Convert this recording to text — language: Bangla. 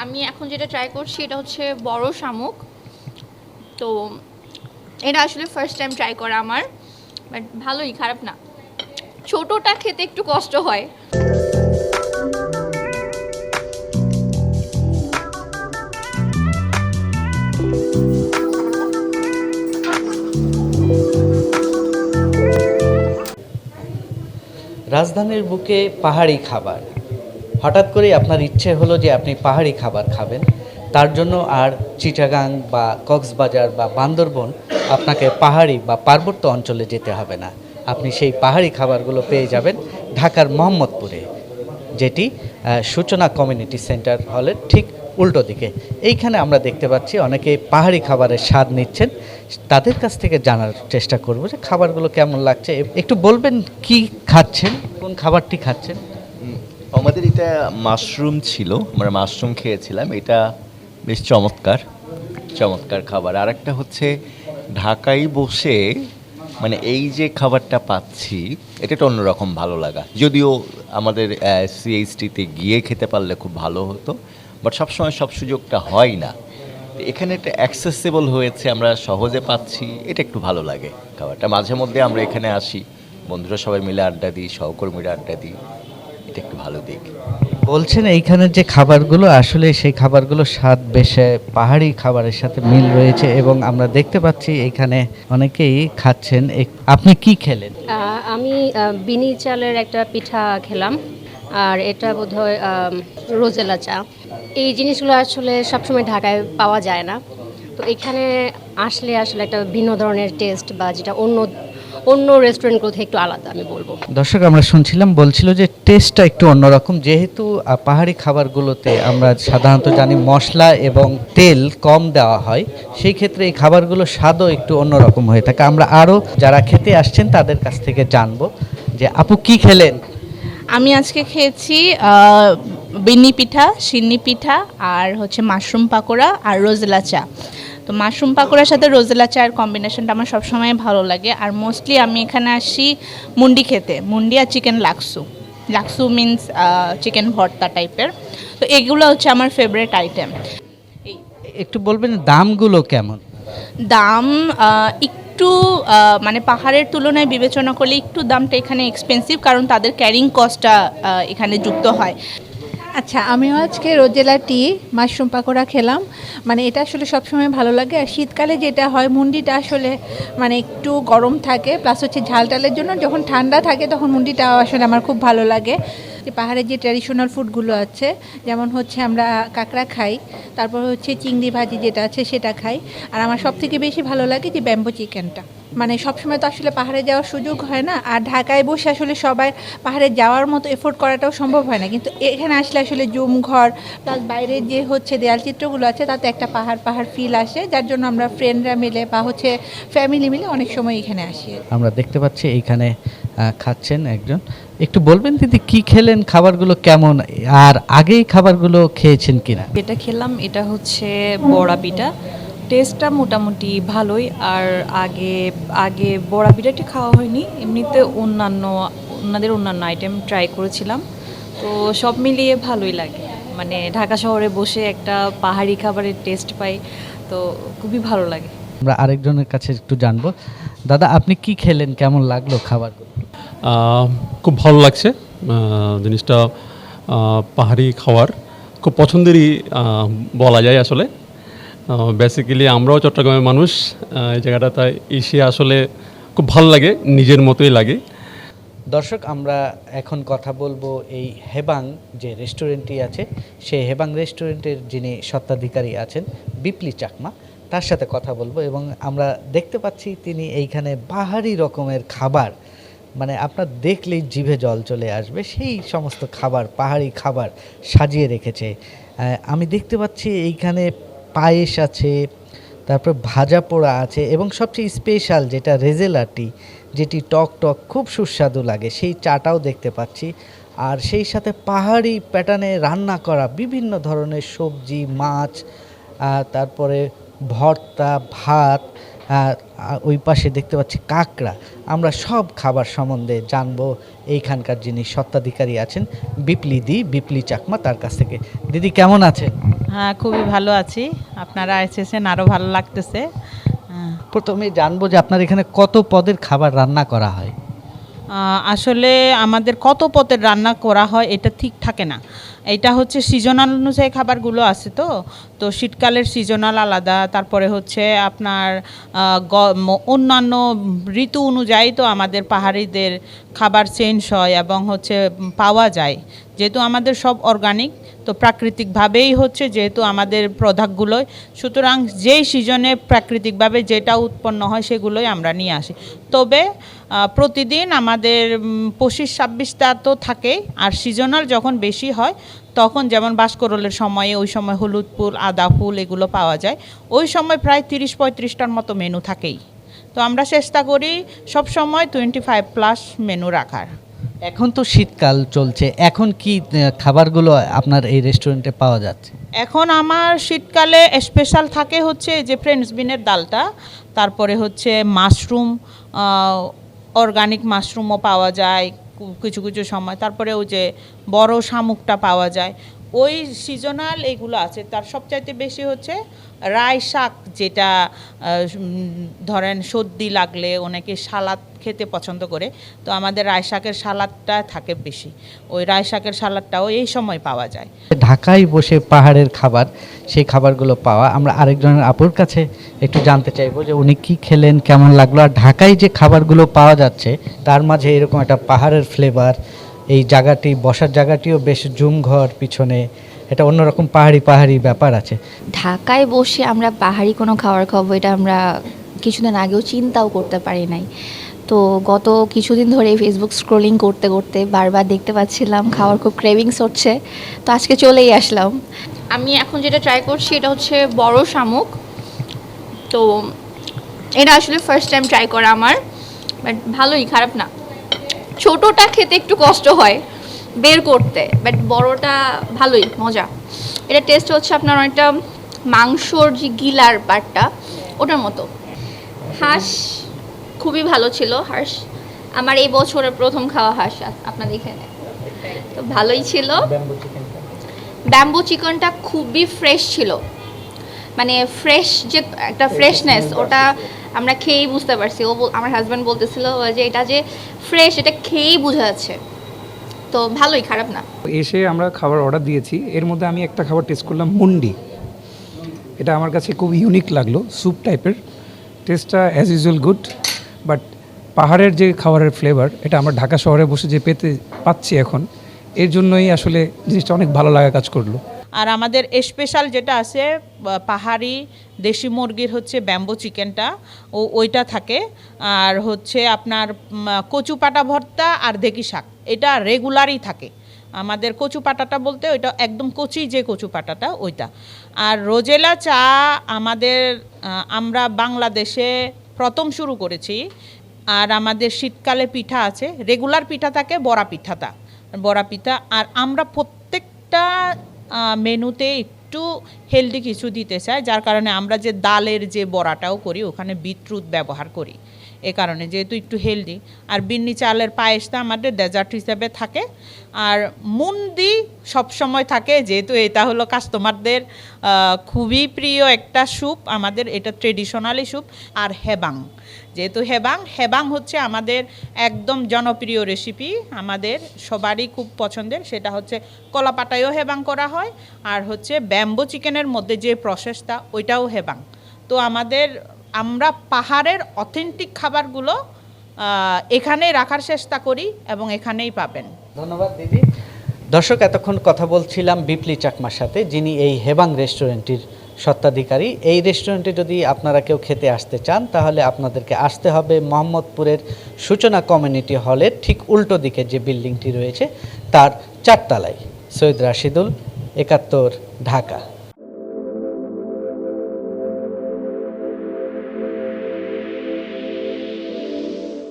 আমি এখন যেটা ট্রাই করছি এটা হচ্ছে বড় শামুক। তো এটা আসলে ফার্স্ট টাইম ট্রাই করা আমার, বাট ভালোই, খারাপ না। ছোটটা খেতে একটু কষ্ট হয়। রাজধানীর বুকে পাহাড়ি খাবার, হঠাৎ করেই আপনার ইচ্ছে হলো যে আপনি পাহাড়ি খাবার খাবেন। তার জন্য আর চিটাগাং বা কক্সবাজার বা বান্দরবন আপনাকে পাহাড়ি বা পার্বত্য অঞ্চলে যেতে হবে না। আপনি সেই পাহাড়ি খাবারগুলো পেয়ে যাবেন ঢাকার মোহাম্মদপুরে, যেটি সূচনা কমিউনিটি সেন্টার হলের ঠিক উল্টো দিকে। এইখানে আমরা দেখতে পাচ্ছি অনেকে পাহাড়ি খাবারের স্বাদ নিচ্ছেন। তাদের কাছ থেকে জানার চেষ্টা করব যে খাবারগুলো কেমন লাগছে। একটু বলবেন কি খাচ্ছেন, কোন খাবারটি খাচ্ছেন? আমাদের এটা মাশরুম ছিল, আমরা মাশরুম খেয়েছিলাম। এটা বেশ চমৎকার চমৎকার খাবার। আর একটা হচ্ছে ঢাকায় বসে মানে এই যে খাবারটা পাচ্ছি, এটা একটা অন্যরকম ভালো লাগা। যদিও আমাদের সিএইচটিতে গিয়ে খেতে পারলে খুব ভালো হতো, বাট সবসময় সব সুযোগটা হয় না। এখানে একটা অ্যাক্সেসিবল হয়েছে, আমরা সহজে পাচ্ছি, এটা একটু ভালো লাগে খাবারটা। মাঝে মধ্যে আমরা এখানে আসি, বন্ধুরা সবাই মিলে আড্ডা দিই, সহকর্মীরা আড্ডা দিই, এটা একটু ভালো দিক। বলছেন এইখানের যে খাবারগুলো আসলে সেই খাবারগুলো স্বাদ বেশ পাহাড়ি খাবারের সাথে মিল রয়েছে এবং আমরা দেখতে পাচ্ছি এইখানে অনেকেই খাচ্ছেন। আপনি কি খেলেন? আমি বিনি চালের একটা পিঠা খেলাম, আর এটা বোধহয় রোজেলা চা। এই জিনিসগুলো আসলে সবসময় ঢাকায় পাওয়া যায় না, তো এখানে আসলে আসলে একটা ভিন্ন ধরনের টেস্ট, বা যেটা অন্য অন্য রেস্টুরেন্টগুলো থেকে একটু আলাদা আমি বলবো। দর্শক, আমরা শুনছিলাম, বলছিল যে টেস্টটা একটু অন্যরকম, যেহেতু পাহাড়ি খাবারগুলোতে আমরা সাধারণত জানি মশলা এবং তেল কম দেওয়া হয়, সেই ক্ষেত্রে এই খাবারগুলো স্বাদও একটু অন্যরকম হয়ে থাকে। আমরা আরও যারা খেতে আসছেন তাদের কাছ থেকে জানবো যে আপু কি খেলেন। আমি আজকে খেয়েছি বিন্নি পিঠা, সিন্নি পিঠা, আর হচ্ছে মাশরুম পাকোড়া আর রোজেলা চা। তো মাশরুম পাকোড়ার সাথে রোজেলা চায়ের কম্বিনেশনটা আমার সবসময় ভালো লাগে। আর মোস্টলি আমি এখানে আসি মুন্ডি খেতে, মুন্ডি আর চিকেন লাক্সু। লাক্সু মিন্স চিকেন ভর্তা টাইপের। তো এগুলো হচ্ছে আমার ফেভারিট আইটেম। একটু বলবেন দামগুলো কেমন? দাম একটু মানে পাহাড়ের তুলনায় বিবেচনা করলে একটু দামটা এখানে এক্সপেন্সিভ, কারণ তাদের ক্যারিং কস্টটা এখানে যুক্ত হয়। আচ্ছা, আমিও আজকে রোজেলা টি মাশরুম পাকোড়া খেলাম। মানে এটা আসলে সবসময় ভালো লাগে। আর শীতকালে যেটা হয়, মুন্ডিটা আসলে মানে একটু গরম থাকে, প্লাস হচ্ছে ঝাল টালের জন্য যখন ঠান্ডা থাকে তখন মুন্ডিটা আসলে আমার খুব ভালো লাগে। যে পাহাড়ের যে ট্র্যাডিশনাল ফুডগুলো আছে, যেমন হচ্ছে আমরা কাঁকড়া খাই, তারপর হচ্ছে চিংড়ি ভাজি যেটা আছে সেটা খাই। আর আমার সবথেকে বেশি ভালো লাগে যে ব্যাম্বো চিকেনটা। মানে সবসময় তো আসলে পাহাড়ে যাওয়ার সুযোগ হয় না, আর ঢাকায় বসে আসলে সবাই পাহাড়ে যাওয়ার মতো এফোর্ড করাটাও সম্ভব হয় না, কিন্তু এখানে আসলে আসলে জুম ঘর প্লাস বাইরের যে হচ্ছে দেয়াল চিত্রগুলো আছে তাতে একটা পাহাড় পাহাড় ফিল আসে, যার জন্য আমরা ফ্রেন্ডরা মিলে বা হচ্ছে ফ্যামিলি মিলে অনেক সময় এখানে আসি। আমরা দেখতে পাচ্ছি এইখানে খাচ্ছেন একজন। একটু বলবেন দিদি কি খেলেন, খাবারগুলো কেমন, আর আগেই খাবারগুলো খেয়েছেন কিনা? যেটা খেলাম এটা হচ্ছে বড়া পিঠা। টেস্টটা মোটামুটি ভালোই। আর আগে আগে বড়া পিঠাটি খাওয়া হয়নি, এমনিতে অন্যান্য আইটেম ট্রাই করেছিলাম। তো সব মিলিয়ে ভালোই লাগে। মানে ঢাকা শহরে বসে একটা পাহাড়ি খাবারের টেস্ট পাই, তো খুবই ভালো লাগে। আমরা আরেকজনের কাছে একটু জানবো। দাদা, আপনি কি খেলেন, কেমন লাগলো খাবারগুলো? খুব ভালো লাগছে। জিনিসটা পাহাড়ি খাবার খুব পছন্দেরই বলা যায় আসলে। বেসিক্যালি আমরাও চট্টগ্রামের মানুষ, এই জায়গাটাতে এসে আসলে খুব ভালো লাগে, নিজের মতোই লাগে। দর্শক, আমরা এখন কথা বলবো এই হেবাং যে রেস্টুরেন্টটি আছে, সেই হেবাং রেস্টুরেন্টের যিনি স্বত্বাধিকারী আছেন বিপ্লি চাকমা, তার সাথে কথা বলবো। এবং আমরা দেখতে পাচ্ছি তিনি এইখানে পাহাড়ি রকমের খাবার, মানে আপনার দেখলেই জিভে জল চলে আসবে, সেই সমস্ত খাবার, পাহাড়ি খাবার সাজিয়ে রেখেছে। আমি দেখতে পাচ্ছি এইখানে পায়েস আছে, তারপর ভাজা পোড়া আছে, এবং সবচেয়ে স্পেশাল যেটা রেজেলা টি, যেটি টক টক খুব সুস্বাদু লাগে, সেই চাটাও দেখতে পাচ্ছি। আর সেই সাথে পাহাড়ি প্যাটার্নে রান্না করা বিভিন্ন ধরনের সবজি, মাছ, তারপরে ভর্তা, ভাত, ওই পাশে দেখতে পাচ্ছি কাঁকড়া। আমরা সব খাবার সম্বন্ধে জানবো এইখানকার যিনি স্বত্বাধিকারী আছেন বিপ্লি চাকমা, তার কাছ থেকে। দিদি কেমন আছেন? হ্যাঁ, খুবই ভালো আছি। আপনারা এসেছেন, আরও ভালো লাগতেছে। প্রথমে জানবো যে আপনার এখানে কত পদের খাবার রান্না করা হয়? আসলে আমাদের কত পদের রান্না করা হয় এটা ঠিক থাকে না। এটা হচ্ছে সিজনাল অনুযায়ী খাবারগুলো আছে, তো শীতকালের সিজনাল আলাদা, তারপরে হচ্ছে আপনার অন্যান্য ঋতু অনুযায়ী তো আমাদের পাহাড়িদের খাবার চেঞ্জ হয় এবং হচ্ছে পাওয়া যায়। যেহেতু আমাদের সব অর্গানিক, তো প্রাকৃতিকভাবেই হচ্ছে যেহেতু আমাদের প্রোডাক্টগুলোই, সুতরাং যেই সিজনে প্রাকৃতিকভাবে যেটা উৎপন্ন হয় সেগুলোই আমরা নিয়ে আসি। তবে প্রতিদিন আমাদের 25-26টা তো থাকেই, আর সিজনাল যখন বেশি হয় তখন যেমন বাসকরলের সময়ে ওই সময় হলুদ ফুল, আদা ফুল এগুলো পাওয়া যায়, ওই সময় প্রায় 30-35টার মতো মেনু থাকেই। তো আমরা চেষ্টা করি সব সময় 25+ মেনু রাখার। এখন তো শীতকাল চলছে, এখন কি খাবারগুলো আপনার এই রেস্টুরেন্টে পাওয়া যাচ্ছে? এখন আমার শীতকালে স্পেশাল থাকে হচ্ছে যে ফ্রেঞ্চ বিনের ডালটা, তারপরে হচ্ছে মাশরুম, অর্গানিক মাশরুমও পাওয়া যায় কিছু কিছু সময়, তারপরে ওই যে বড় শামুকটা পাওয়া যায়, ওই সিজনাল এগুলো আছে। তার সবচাইতে বেশি হচ্ছে রাই শাক, যেটা ধরেন সর্দি লাগলে অনেকে সালাদ খেতে পছন্দ করে, তো আমাদের রাই শাকের সালাদটা থাকে বেশি, ওই রাই শাকের সালাদটাও এই সময় পাওয়া যায়। ঢাকায় বসে পাহাড়ের খাবার, সেই খাবারগুলো পাওয়া, আমরা আরেকজনের আপুর কাছে একটু জানতে চাইবো যে উনি কি খেলেন, কেমন লাগলো, আর ঢাকায় যে খাবারগুলো পাওয়া যাচ্ছে তার মাঝে এরকম একটা পাহাড়ের ফ্লেভার, এই জায়গাটি বসার জায়গাটিও বেশ জুমঘর, পিছনে এটা অন্যরকম পাহাড়ি ব্যাপার আছে। ঢাকায় বসে আমরা পাহাড়ি কোনো খাবার খাবো, এটা আমরা কিছুদিন আগেও চিন্তাও করতে পারি নাই। তো গত কিছুদিন ধরে ফেসবুক স্ক্রলিং করতে করতে বারবার দেখতে পাচ্ছিলাম খাওয়ার খুব ক্রেভিংস হচ্ছে, তো আজকে চলেই আসলাম। আমি এখন যেটা ট্রাই করছি এটা হচ্ছে বড় শামুক। তো এটা আসলে ফার্স্ট টাইম ট্রাই করা আমার, বাট ভালোই, খারাপ না। ছোটোটা খেতে একটু কষ্ট হয় বের করতে, বাট বড়টা ভালোই মজা। এটা টেস্ট হচ্ছে আপনার অনেকটা মাংসর যে গিলার পাটটা ওটার মতো। হাঁস খুবই ভালো ছিল, হাঁস আমার এই বছরের প্রথম খাওয়া হাঁস আপনাদের এখানে, তো ভালোই ছিল। ব্যাম্বু চিকেনটা খুবই ফ্রেশ ছিল, মানে ফ্রেশ যে একটা ফ্রেশনেস, ওটা আমরা খেয়েই বুঝতে পারছি। আমার হাজব্যান্ড বলতেছিল যে এটা যে ফ্রেশ, এটা খেয়েই বোঝা যাচ্ছে, তো ভালোই, খারাপ না। এসে আমরা খাবার অর্ডার দিয়েছি, এর মধ্যে আমি একটা খাবার টেস্ট করলাম, মুন্ডি। এটা আমার কাছে খুব ইউনিক লাগলো, স্যুপ টাইপের, টেস্টটা অ্যাজ ইউজুয়াল গুড, বাট পাহাড়ের যে খাবারের ফ্লেভার এটা আমরা ঢাকা শহরে বসে যে পাচ্ছি এখন, এর জন্যই আসলে জিনিসটা অনেক ভালো লাগা কাজ করলো। আর আমাদের স্পেশাল যেটা আছে পাহাড়ি দেশি মুরগির হচ্ছে ব্যাম্বো চিকেনটা, ওইটা থাকে, আর হচ্ছে আপনার কচু পাটা ভর্তা আর দেকি শাক, এটা রেগুলারই থাকে। আমাদের কচু পাটাটা বলতে ওইটা একদম কচি যে কচু পাটাটা ওইটা। আর রোজেলা চা আমাদের আমরা বাংলাদেশে প্রথম শুরু করেছি। আর আমাদের শীতকালে পিঠা আছে, রেগুলার পিঠা থাকে, বড়া পিঠা, আর আমরা প্রত্যেকটা মেনুতে একটু হেলদি কিছু দিতে চাই, যার কারণে আমরা যে ডালের যে বড়াটাও করি ওখানে বিটরুট ব্যবহার করি, এ কারণে যেহেতু একটু হেলদি। আর বিন্নি চালের পায়েসটা আমাদের ডেজার্ট হিসাবে থাকে। আর মুন্দি সবসময় থাকে, যেহেতু এটা হলো কাস্টমারদের খুবই প্রিয় একটা স্যুপ আমাদের, এটা ট্রেডিশনালি স্যুপ। আর হেবাং, যেহেতু হেবাং হচ্ছে আমাদের একদম জনপ্রিয় রেসিপি, আমাদের সবারই খুব পছন্দের। সেটা হচ্ছে কলা পাতায়ও হেবাং করা হয়, আর হচ্ছে ব্যাম্বো চিকেনের মধ্যে যে প্রসেসটা ওইটাও হেবাং। তো আমরা পাহাড়ের অথেন্টিক খাবারগুলো এখানেই রাখার চেষ্টা করি এবং এখানেই পাবেন। ধন্যবাদ দিদি। দর্শক, এতক্ষণ কথা বলছিলাম বিপ্লি চাকমার সাথে, যিনি এই হেবাং রেস্টুরেন্টের স্বত্বাধিকারী। এই রেস্টুরেন্টে যদি আপনারা কেউ খেতে আসতে চান তাহলে আপনাদেরকে আসতে হবে মোহাম্মদপুরের সূচনা কমিউনিটি হলের ঠিক উল্টো দিকে যে বিল্ডিংটি রয়েছে তার 4 তলায়। সৈয়দ রাশিদুল, 71, ঢাকা।